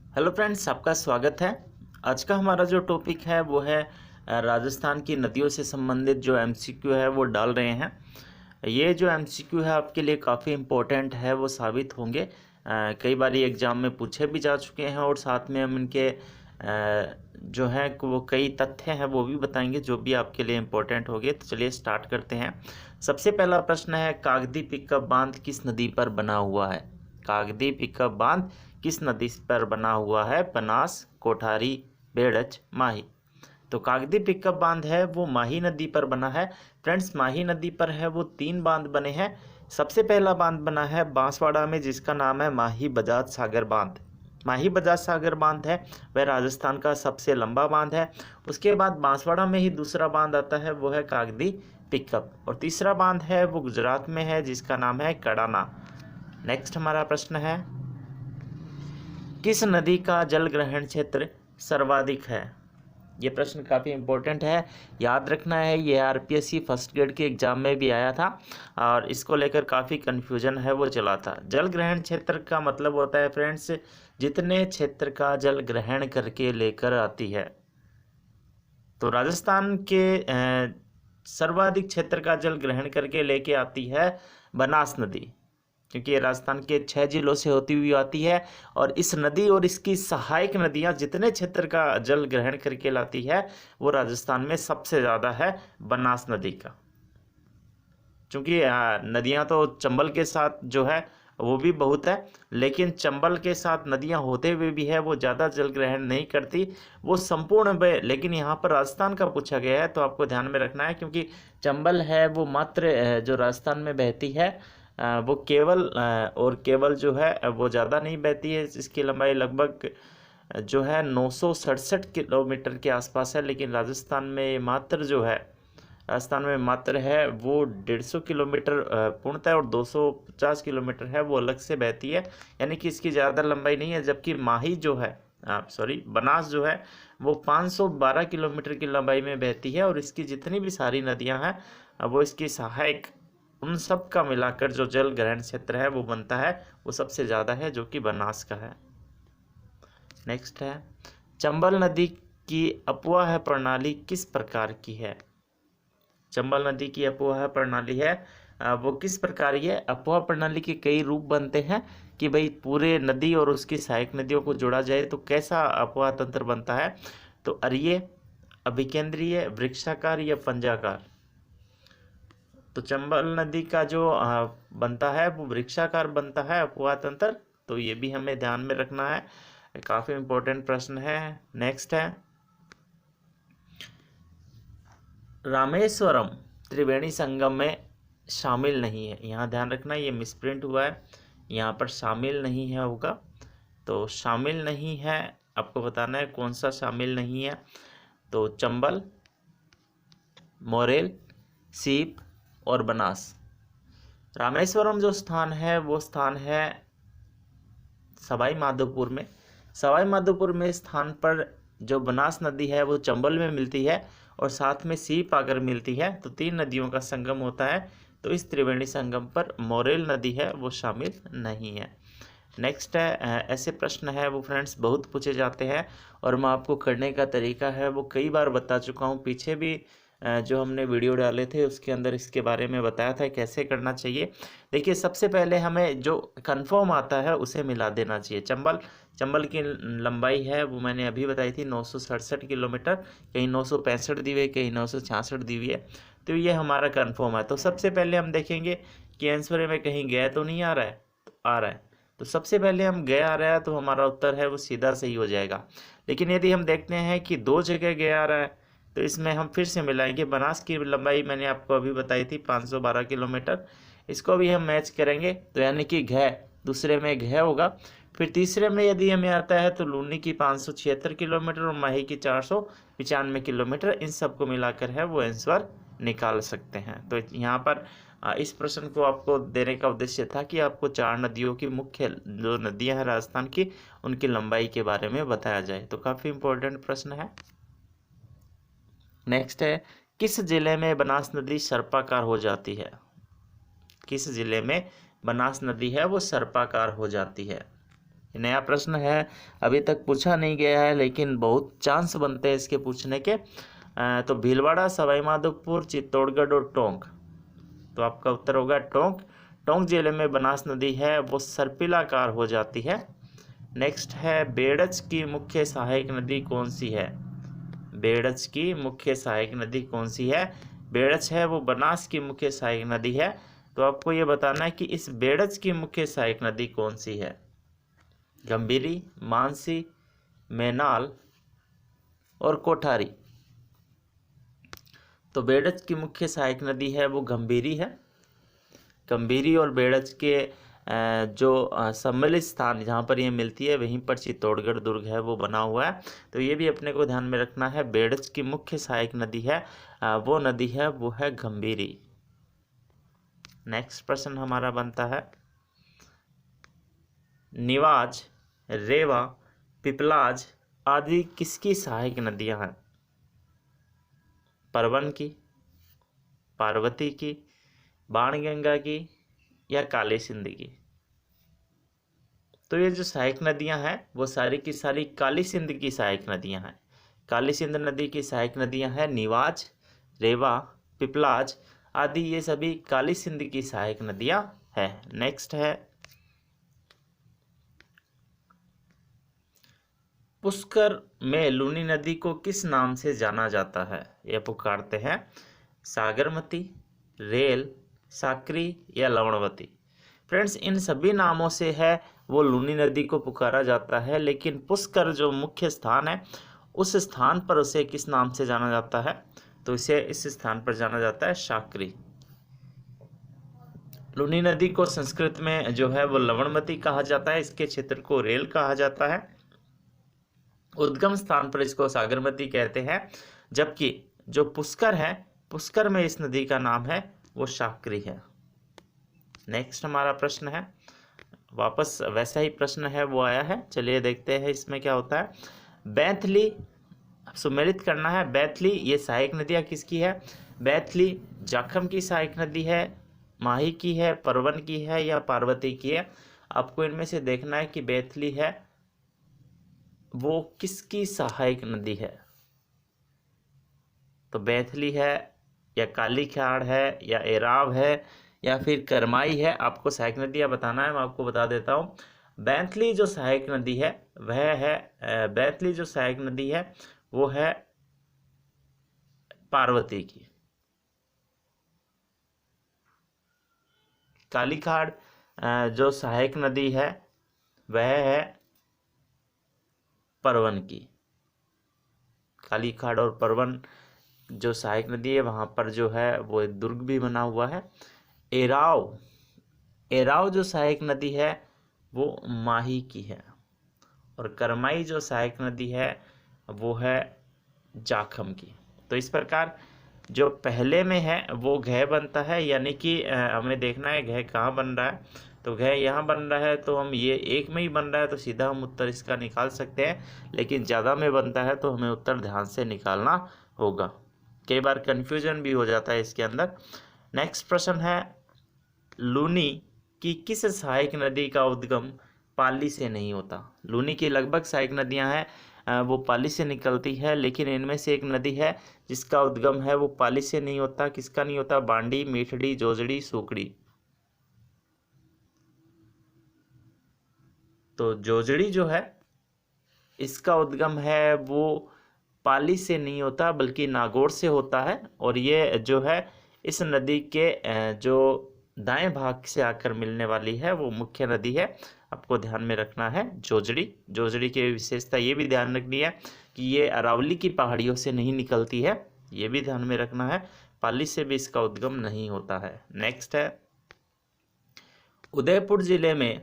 Hello friends, आपका स्वागत है। आज का हमारा जो टॉपिक है वो है राजस्थान की नदियों से संबंधित जो एमसीक्यू है वो डाल रहे हैं। ये जो एमसीक्यू है आपके लिए काफ़ी इम्पोर्टेंट है, वो साबित होंगे। कई बार एग्ज़ाम में पूछे भी जा चुके हैं और साथ में हम इनके जो है वो कई तथ्य हैं वो भी बताएंगे जो भी आपके लिए इम्पोर्टेंट होंगे। तो चलिए स्टार्ट करते हैं। सबसे पहला प्रश्न है, कागदी पिकअप बांध किस नदी पर बना हुआ है? कागदी पिकअप बांध किस नदी पर बना हुआ है? बनास, कोठारी, बेड़च, माही। तो कागदी पिकअप बांध है वो माही नदी पर बना है। फ्रेंड्स, माही नदी पर है वो 3 बांध बने हैं। सबसे पहला बांध बना है बांसवाड़ा में, जिसका नाम है माही बजाज सागर बांध। माही बजाज सागर बांध है वह राजस्थान का सबसे लंबा बांध है। उसके बाद बांसवाड़ा में ही दूसरा बांध आता है, वो है कागदी पिकअप। और तीसरा बांध है वो गुजरात में है, जिसका नाम है कड़ाना। नेक्स्ट हमारा प्रश्न है, किस नदी का जल ग्रहण क्षेत्र सर्वाधिक है? ये प्रश्न काफ़ी इम्पोर्टेंट है, याद रखना है। ये आरपीएससी फर्स्ट ग्रेड के एग्जाम में भी आया था और इसको लेकर काफ़ी कन्फ्यूजन है वो चला था। जल ग्रहण क्षेत्र का मतलब होता है फ्रेंड्स, जितने क्षेत्र का जल ग्रहण करके लेकर आती है। तो राजस्थान के सर्वाधिक क्षेत्र का जल ग्रहण करके लेके आती है बनास नदी, क्योंकि ये राजस्थान के 6 जिलों से होती हुई आती है। और इस नदी और इसकी सहायक नदियाँ जितने क्षेत्र का जल ग्रहण करके लाती है वो राजस्थान में सबसे ज़्यादा है बनास नदी का। क्योंकि नदियाँ तो चंबल के साथ जो है वो भी बहुत है, लेकिन चंबल के साथ नदियाँ होते हुए भी है वो ज़्यादा जल ग्रहण नहीं करती, वो संपूर्ण लेकिन यहाँ पर राजस्थान का पूछा गया है तो आपको ध्यान में रखना है, क्योंकि चंबल है वो मात्र जो राजस्थान में बहती है वो केवल और केवल जो है वो ज़्यादा नहीं बहती है। इसकी लंबाई लगभग जो है 967 किलोमीटर के आसपास है, लेकिन राजस्थान में मात्र है वो 150 किलोमीटर पूर्णतः और 250 किलोमीटर है वो अलग से बहती है, यानी कि इसकी ज़्यादा लंबाई नहीं है। जबकि माही जो है बनास जो है वो 512 किलोमीटर की लंबाई में बहती है और इसकी जितनी भी सारी नदियां हैं वो इसकी सहायक, उन सब का मिलाकर जो जल ग्रहण क्षेत्र है वो बनता है वो सबसे ज़्यादा है, जो कि बनास का है। नेक्स्ट है, चंबल नदी की अपवाह प्रणाली किस प्रकार की है? चंबल नदी की अपवाह प्रणाली है वो किस प्रकार की है? अपवाह प्रणाली के कई रूप बनते हैं कि भाई पूरे नदी और उसकी सहायक नदियों को जोड़ा जाए तो कैसा अपवाह तंत्र बनता है। तो अरीय, अभिकेंद्रीय, वृक्षाकार या पंजाकार। तो चंबल नदी का जो बनता है वो वृक्षाकार बनता है अपवाह तंत्र, तो ये भी हमें ध्यान में रखना है, काफ़ी इंपॉर्टेंट प्रश्न है। नेक्स्ट है, रामेश्वरम त्रिवेणी संगम में शामिल नहीं है। यहाँ ध्यान रखना, ये मिसप्रिंट हुआ है, यहाँ पर शामिल नहीं है होगा। तो शामिल नहीं है, आपको बताना है कौन सा शामिल नहीं है। तो चंबल, मोरेल, सीप और बनास। रामेश्वरम जो स्थान है वो स्थान है सवाई माधोपुर में। सवाई माधोपुर में स्थान पर जो बनास नदी है वो चंबल में मिलती है और साथ में सीप आकर मिलती है, तो 3 नदियों का संगम होता है। तो इस त्रिवेणी संगम पर मोरेल नदी है वो शामिल नहीं है। नेक्स्ट है, ऐसे प्रश्न है वो फ्रेंड्स बहुत पूछे जाते हैं और मैं आपको करने का तरीका है वो कई बार बता चुका हूँ। पीछे भी जो हमने वीडियो डाले थे उसके अंदर इसके बारे में बताया था कैसे करना चाहिए। देखिए, सबसे पहले हमें जो कंफर्म आता है उसे मिला देना चाहिए। चंबल की लंबाई है वो मैंने अभी बताई थी 967 किलोमीटर, कहीं 965 दी हुई है, कहीं 966 दी हुई है, तो ये हमारा कंफर्म है। तो सबसे पहले हम देखेंगे कि आंसर में कहीं गया तो नहीं आ रहा है, तो आ रहा है, तो सबसे पहले हम गया आ रहा है तो हमारा उत्तर है वो सीधा सही हो जाएगा। लेकिन यदि हम देखते हैं कि 2 जगह गया आ रहा है तो इसमें हम फिर से मिलाएंगे। बनास की लंबाई मैंने आपको अभी बताई थी 512 किलोमीटर, इसको भी हम मैच करेंगे तो यानी कि घ दूसरे में घ होगा। फिर तीसरे में यदि हमें आता है तो लूनी की 576 किलोमीटर और माही की 495 किलोमीटर, इन सबको मिलाकर है वो आंसर निकाल सकते हैं। तो यहाँ पर इस प्रश्न को आपको देने का उद्देश्य था कि आपको 4 नदियों की मुख्य जो नदियाँ हैं राजस्थान की उनकी लंबाई के बारे में बताया जाए, तो काफ़ी इम्पोर्टेंट प्रश्न है। नेक्स्ट है, किस जिले में बनास नदी सर्पाकार हो जाती है? किस जिले में बनास नदी है वो सर्पाकार हो जाती है? नया प्रश्न है, अभी तक पूछा नहीं गया है, लेकिन बहुत चांस बनते हैं इसके पूछने के। तो भीलवाड़ा, सवाईमाधोपुर, चित्तौड़गढ़ और टोंक। तो आपका उत्तर होगा टोंक। टोंक जिले में बनास नदी है वो सर्पिलाकार हो जाती है। नेक्स्ट है, बेड़च की मुख्य सहायक नदी कौन सी है? बेड़च की मुख्य सहायक नदी कौन सी है? बेड़च है वो बनास की मुख्य सहायक नदी है। तो आपको ये बताना है कि इस बेड़च की मुख्य सहायक नदी कौन सी है? गंभीरी, मानसी, मैनाल और कोठारी। तो बेड़च की मुख्य सहायक नदी है वो गंभीरी है। गंभीरी और बेड़च के जो सम्मिलित स्थान जहाँ पर ये मिलती है वहीं पर चित्तौड़गढ़ दुर्ग है वो बना हुआ है। तो ये भी अपने को ध्यान में रखना है। बेड़च की मुख्य सहायक नदी है वो नदी है वो है गंभीरी। नेक्स्ट प्रश्न हमारा बनता है, निवाज, रेवा, पिपलाज आदि किसकी सहायक नदियां हैं? परवन की, पार्वती की, बाणगंगा की या काली सिंध की? तो ये जो सहायक नदियां हैं वो सारी की सारी काली सिंध की सहायक नदियां हैं। काली सिंध नदी की सहायक नदियां हैं निवाज, रेवा, पिपलाज आदि, ये सभी काली सिंध की सहायक नदियां हैं। नेक्स्ट है, पुष्कर में लूनी नदी को किस नाम से जाना जाता है? यह पुकारते हैं सागरमती, रेल, साकरी या लवणवती। फ्रेंड्स, इन सभी नामों से है वो लूनी नदी को पुकारा जाता है, लेकिन पुष्कर जो मुख्य स्थान है उस स्थान पर उसे किस नाम से जाना जाता है? तो इसे इस स्थान पर जाना जाता है साकरी। लूनी नदी को संस्कृत में जो है वो लवणमती कहा जाता है। इसके क्षेत्र को रेल कहा जाता है। उद्गम स्थान पर इसको सागरमती कहते हैं, जबकि जो पुष्कर है, पुष्कर में इस नदी का नाम है वो साकरी है। नेक्स्ट हमारा प्रश्न है, वापस वैसा ही प्रश्न है वो आया है, चलिए देखते हैं इसमें क्या होता है। बैतली, सुमेलित करना है। बैतली ये सहायक नदियाँ किसकी है? बैतली जाखम की सहायक नदी है, माही की है, परवन की है या पार्वती की है? आपको इनमें से देखना है कि बैतली है वो किसकी सहायक नदी है। तो बैतली है या काली खाड़ है या एराव है या फिर करमाई है? आपको सहायक नदियाँ बताना है, मैं आपको बता देता हूँ। बैतली जो सहायक नदी है वह है बैतली जो सहायक नदी है वो है पार्वती की। काली खाड़ जो सहायक नदी है वह है परवन की। काली खाड़ और परवन जो सहायक नदी है वहाँ पर जो है वो एक दुर्ग भी बना हुआ है। एराव, एराव जो सहायक नदी है वो माही की है। और करमाई जो सहायक नदी है वो है जाखम की। तो इस प्रकार जो पहले में है वो घ बनता है, यानी कि हमें देखना है घ कहाँ बन रहा है। तो घ यहाँ बन रहा है तो हम ये एक में ही बन रहा है तो सीधा हम उत्तर इसका निकाल सकते हैं, लेकिन ज़्यादा में बनता है तो हमें उत्तर ध्यान से निकालना होगा। कई बार कन्फ्यूजन भी हो जाता है इसके अंदर। नेक्स्ट प्रश्न है, लूनी की किस सहायक नदी का उद्गम पाली से नहीं होता? लूनी की लगभग सहायक नदियां हैं वो पाली से निकलती है, लेकिन इनमें से एक नदी है जिसका उद्गम है वो पाली से नहीं होता। किसका नहीं होता? बांडी, मीठड़ी, जोजड़ी, सूकड़ी। तो जोजड़ी जो है इसका उद्गम है वो पाली से नहीं होता बल्कि नागौर से होता है, और ये जो है इस नदी के जो दाएं भाग से आकर मिलने वाली है वो मुख्य नदी है। आपको ध्यान में रखना है जोजड़ी। जोजड़ी की विशेषता ये भी ध्यान रखनी है कि ये अरावली की पहाड़ियों से नहीं निकलती है, ये भी ध्यान में रखना है। पाली से भी इसका उद्गम नहीं होता है। नेक्स्ट है, उदयपुर जिले में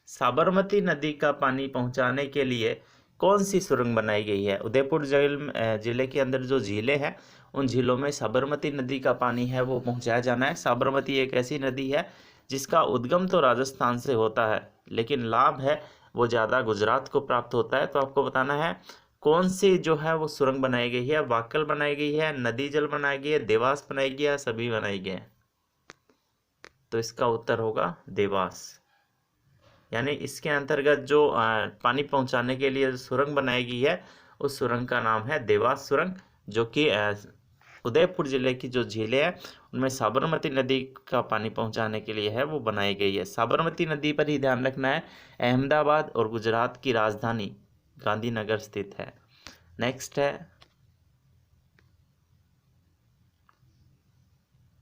साबरमती नदी का पानी पहुंचाने के लिए कौन सी सुरंग बनाई गई है? उदयपुर जिले के अंदर जो झीलें हैं उन झीलों में साबरमती नदी का पानी है वो पहुंचाया जाना है। साबरमती एक ऐसी नदी है जिसका उद्गम तो राजस्थान से होता है, लेकिन लाभ है वो ज़्यादा गुजरात को प्राप्त होता है। तो आपको बताना है कौन सी जो है वो सुरंग बनाई गई है। वाकल बनाई गई है, नदी जल बनाई गई है, देवास बनाई गई है, सभी बनाई गई है? तो इसका उत्तर होगा देवास। यानी इसके अंतर्गत जो पानी पहुंचाने के लिए सुरंग बनाई गई है उस सुरंग का नाम है देवास सुरंग, जो कि उदयपुर जिले की जो झीलें हैं उनमें साबरमती नदी का पानी पहुंचाने के लिए है वो बनाई गई है। साबरमती नदी पर ही ध्यान रखना है, अहमदाबाद और गुजरात की राजधानी गांधीनगर स्थित है। नेक्स्ट है,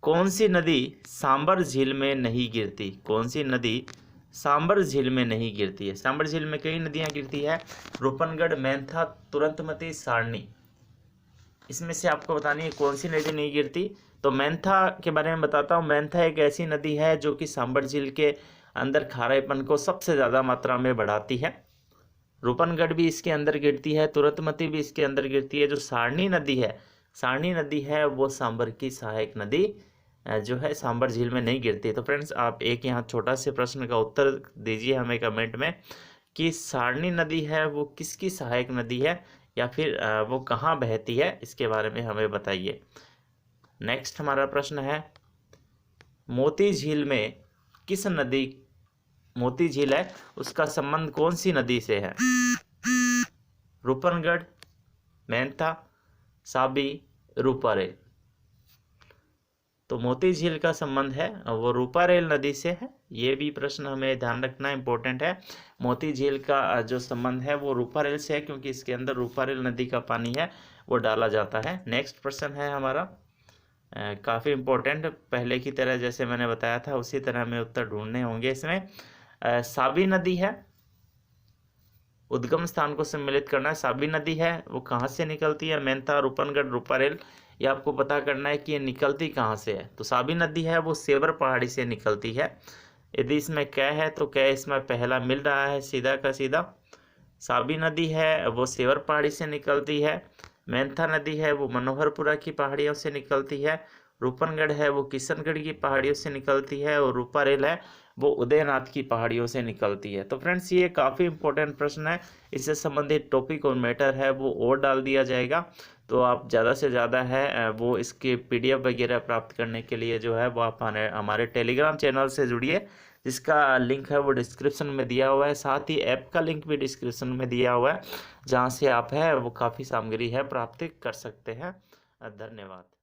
कौन सी नदी सांबर झील में नहीं गिरती? कौन सी नदी सांबर झील में नहीं गिरती है? सांबर झील में कई नदियां गिरती है, रूपनगढ़, मेंथा, तुरंतमती, सारणी। इसमें से आपको बतानी है कौन सी नदी नहीं गिरती। तो मेंथा के बारे में बताता हूँ। मेंथा एक ऐसी नदी है जो कि सांबर झील के अंदर खारेपन को सबसे ज़्यादा मात्रा में बढ़ाती है। रूपनगढ़ भी इसके अंदर गिरती है, तुरंतमती भी इसके अंदर गिरती है। जो सारणी नदी है वो सांबर की सहायक नदी जो है सांबर झील में नहीं गिरती। तो फ्रेंड्स, आप एक यहाँ छोटा से प्रश्न का उत्तर दीजिए हमें कमेंट में कि सारणी नदी है वो किसकी सहायक नदी है, या फिर वो कहाँ बहती है, इसके बारे में हमें बताइए। नेक्स्ट हमारा प्रश्न है, मोती झील में किस नदी, मोती झील है उसका संबंध कौन सी नदी से है? रूपनगढ़, मेंथा, साबी, रूपारेल। तो मोती झील का संबंध है वो रूपारेल नदी से है। ये भी प्रश्न हमें ध्यान रखना इंपॉर्टेंट है। मोती झील का जो संबंध है वो रूपारेल से है, क्योंकि इसके अंदर रूपारेल नदी का पानी है वो डाला जाता है। नेक्स्ट प्रश्न है हमारा काफ़ी इम्पोर्टेंट, पहले की तरह जैसे मैंने बताया था उसी तरह हमें उत्तर ढूंढने होंगे इसमें। साबी नदी है, उद्गम स्थान को सम्मिलित करना है। साबी नदी है वो कहाँ से निकलती है? मेंथा, रूपनगढ़, रूपारेल। ये आपको पता करना है कि ये निकलती कहाँ से है। तो साबी नदी है वो सेवर पहाड़ी से निकलती है। यदि इसमें कै है तो कै इसमें पहला मिल रहा है सीधा का सीधा। साबी नदी है वो सेवर पहाड़ी से निकलती है। मेंथा नदी है वो मनोहरपुरा की पहाड़ियों से निकलती है। रूपनगढ़ है वो किशनगढ़ की पहाड़ियों से निकलती है। और रूपारेल है वो उदयनाथ की पहाड़ियों से निकलती है। तो फ्रेंड्स, ये काफ़ी इंपॉर्टेंट प्रश्न है, इससे संबंधित टॉपिक और मैटर है वो और डाल दिया जाएगा। तो आप ज़्यादा से ज़्यादा है वो इसके PDF वगैरह प्राप्त करने के लिए जो है वो आप हमारे टेलीग्राम चैनल से जुड़िए, जिसका लिंक है वो डिस्क्रिप्शन में दिया हुआ है। साथ ही ऐप का लिंक भी डिस्क्रिप्शन में दिया हुआ है, जहाँ से आप है वो काफ़ी सामग्री है प्राप्त कर सकते हैं। धन्यवाद।